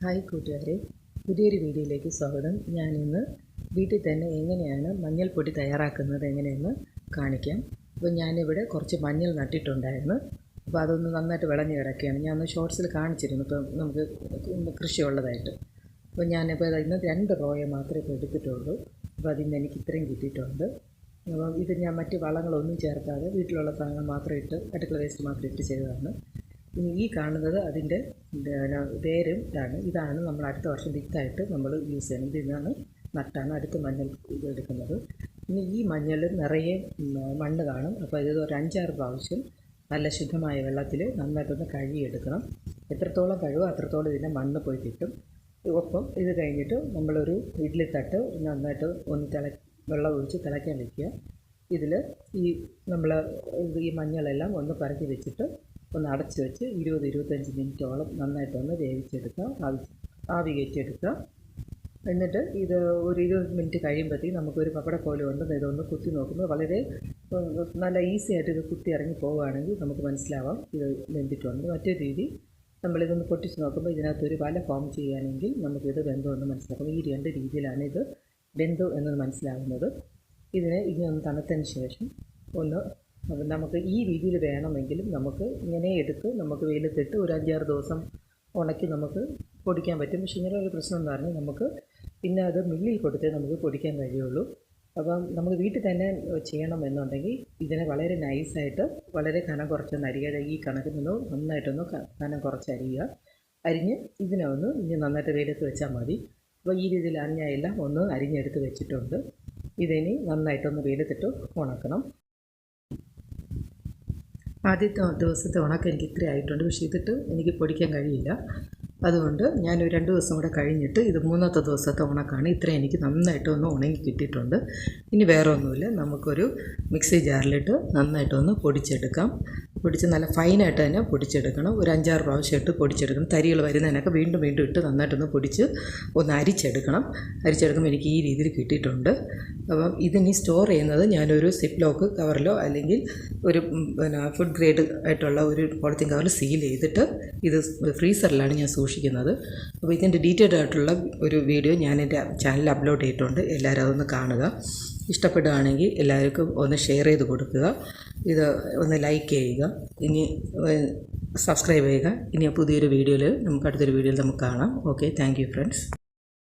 Hi കൂട്ടുകാരെ, പുതിയൊരു വീഡിയോയിലേക്ക് സ്വാഗതം. ഞാനിന്ന് വീട്ടിൽ തന്നെ എങ്ങനെയാണ് മഞ്ഞൾപ്പൊടി തയ്യാറാക്കുന്നത് എങ്ങനെയെന്ന് കാണിക്കാം. അപ്പോൾ ഞാനിവിടെ കുറച്ച് മഞ്ഞൾ നട്ടിട്ടുണ്ടായിരുന്നു. അപ്പോൾ അതൊന്ന് നന്നായിട്ട് വിളഞ്ഞ് കിടക്കുകയാണ്. ഞാൻ ഒന്ന് ഷോർട്സിൽ കാണിച്ചിരുന്നു ഇപ്പം നമുക്ക് കൃഷിയുള്ളതായിട്ട്. അപ്പോൾ ഞാനിപ്പോൾ ഇന്ന് 2 റോയെ മാത്രമേ ഇപ്പോൾ എടുത്തിട്ടുള്ളൂ. അപ്പോൾ അതിൽ നിന്ന് എനിക്ക് ഇത്രയും കിട്ടിയിട്ടുണ്ട്. അപ്പം ഇത് ഞാൻ മറ്റ് വളങ്ങളൊന്നും ചേർക്കാതെ വീട്ടിലുള്ള സാധനങ്ങൾ മാത്രം ഇട്ട്, അടുക്കള വേസ്റ്റ് മാത്രം ഇട്ട് ചെയ്തതാണ്. ഇനി ഈ കാണുന്നത് അതിൻ്റെ വേരും ഇതാണ് നമ്മൾ അടുത്ത വർഷം വിത്തായിട്ട് നമ്മൾ യൂസ് ചെയ്യുന്നത്. ഇതിനാണ് നട്ടാണ് അടുത്ത മഞ്ഞൾ ഇത് എടുക്കുന്നത്. ഇനി ഈ മഞ്ഞൾ നിറയെ മണ്ണ് കാണും. അപ്പോൾ ഇത് ഒരു 5-6 പ്രാവശ്യം നല്ല ശുദ്ധമായ വെള്ളത്തിൽ നന്നായിട്ടൊന്ന് കഴുകിയെടുക്കണം. എത്രത്തോളം കഴുകുക അത്രത്തോളം ഇതിൻ്റെ മണ്ണ് പോയി കിട്ടും. ഒപ്പം ഇത് കഴിഞ്ഞിട്ട് നമ്മളൊരു ഇഡ്ഡലി തട്ട് നന്നായിട്ട് ഒന്ന് വെള്ളം ഒഴിച്ച് തിളയ്ക്കാൻ വയ്ക്കുക. ഇതിൽ നമ്മൾ ഈ മഞ്ഞളെല്ലാം ഒന്ന് പറക്കി വെച്ചിട്ട് ഒന്ന് അടച്ച് വെച്ച് 20-25 മിനിറ്റോളം നന്നായിട്ടൊന്ന് വേവിച്ചെടുക്കുക, ആവി കയറ്റിയെടുക്കുക. എന്നിട്ട് ഇത് ഒരു 20 മിനിറ്റ് കഴിയുമ്പോഴത്തേക്ക് നമുക്കൊരു പപ്പടക്കോല് കൊണ്ട് ഇതൊന്ന് കുത്തി നോക്കുമ്പോൾ വളരെ നല്ല ഈസി ആയിട്ട് ഇത് കുത്തി ഇറങ്ങി പോവുകയാണെങ്കിൽ നമുക്ക് മനസ്സിലാവാം ഇത് വെന്തിട്ടുണ്ട്. മറ്റൊരു രീതി നമ്മളിതൊന്ന് പൊട്ടിച്ച് നോക്കുമ്പോൾ ഇതിനകത്തൊരു വല ഫോം ചെയ്യുകയാണെങ്കിൽ നമുക്കിത് വെന്തോ എന്ന് മനസ്സിലാക്കും. ഈ 2 രീതിയിലാണ് ഇത് വെന്തോ എന്നത് മനസ്സിലാകുന്നത്. ഇതിനെ ഇനി ഒന്ന് തണുത്തതിന് ശേഷം ഒന്ന് നമുക്ക് ഈ രീതിയിൽ വേണമെങ്കിലും നമുക്ക് ഇങ്ങനെ എടുത്ത് നമുക്ക് വെയിലത്തിട്ട് ഒരു 5-6 ദിവസം ഉണക്കി നമുക്ക് പൊടിക്കാൻ പറ്റും. പക്ഷേ ഇങ്ങനെ ഒരു പ്രശ്നം എന്ന് പറഞ്ഞാൽ നമുക്ക് പിന്നെ അത് മില്ലിൽ കൊടുത്തേ നമുക്ക് പൊടിക്കാൻ കഴിയുള്ളൂ. അപ്പം നമുക്ക് വീട്ടിൽ തന്നെ ചെയ്യണമെന്നുണ്ടെങ്കിൽ ഇതിനെ വളരെ നൈസായിട്ട് വളരെ കനം കുറച്ചൊന്ന് അരിയുക. ഈ കണക്കിൽ നിന്ന് നന്നായിട്ടൊന്ന് കനം കുറച്ച് അരിഞ്ഞ് ഇതിനെ ഒന്ന് ഇനി നന്നായിട്ട് വെയിലത്ത് വെച്ചാൽ മതി. അപ്പോൾ ഈ രീതിയിലാണ് ഞാൻ എല്ലാം ഒന്ന് അരിഞ്ഞെടുത്ത് വെച്ചിട്ടുണ്ട്. ഇതിനി നന്നായിട്ടൊന്ന് വെയിലത്തിട്ട് ഉണക്കണം. ആദ്യത്തെ ദിവസത്തെ ഉണക്കം എനിക്ക് ഇത്ര ആയിട്ടുണ്ട്. പക്ഷേ ഇതിട്ട് എനിക്ക് പൊടിക്കാൻ കഴിയില്ല. അതുകൊണ്ട് ഞാനൊരു 2 ദിവസം കൂടെ കഴിഞ്ഞിട്ട് ഇത് 3ാമത്തെ ദിവസത്തെ ഉണക്കാണ്. ഇത്രയും എനിക്ക് നന്നായിട്ടൊന്ന് ഉണങ്ങി കിട്ടിയിട്ടുണ്ട്. ഇനി വേറെ ഒന്നുമില്ല, നമുക്കൊരു മിക്സി ജാറിലിട്ട് നന്നായിട്ടൊന്ന് പൊടിച്ചെടുക്കാം. പൊടിച്ച് നല്ല ഫൈനായിട്ട് തന്നെ പൊടിച്ചെടുക്കണം. ഒരു 5-6 പ്രാവശ്യം ഇട്ട് പൊടിച്ചെടുക്കണം. തരികൾ വരുന്നതിനൊക്കെ വീണ്ടും ഇട്ട് നന്നായിട്ടൊന്ന് പൊടിച്ച് ഒന്ന് അരിച്ചെടുക്കുമ്പോൾ എനിക്ക് ഈ രീതിയിൽ കിട്ടിയിട്ടുണ്ട്. അപ്പം ഇതിനി സ്റ്റോർ ചെയ്യുന്നത് ഞാനൊരു സിപ്പ് ലോക്ക് കവറിലോ അല്ലെങ്കിൽ ഒരു ഫുഡ് ഗ്രേഡ് ആയിട്ടുള്ള ഒരു പോളിത്തീൻ കവറിൽ സീൽ ചെയ്തിട്ട് ഇത് ഫ്രീസറിലാണ് ഞാൻ സൂക്ഷിക്കുന്നത്. അപ്പോൾ ഇതിൻ്റെ ഡീറ്റെയിൽഡ് ആയിട്ടുള്ള ഒരു വീഡിയോ ഞാൻ എൻ്റെ ചാനലിൽ അപ്ലോഡ് ചെയ്തിട്ടുണ്ട്. എല്ലാവരും അതൊന്ന് കാണുക. ഇഷ്ടപ്പെടുകയാണെങ്കിൽ എല്ലാവർക്കും ഒന്ന് ഷെയർ ചെയ്ത് കൊടുക്കുക. ഇത് ഒന്ന് ലൈക്ക് ചെയ്യുക. ഇനി സബ്സ്ക്രൈബ് ചെയ്യുക. ഇനി പുതിയൊരു വീഡിയോയിൽ അടുത്തൊരു വീഡിയോയിൽ നമുക്ക് കാണാം. Okay, thank you friends.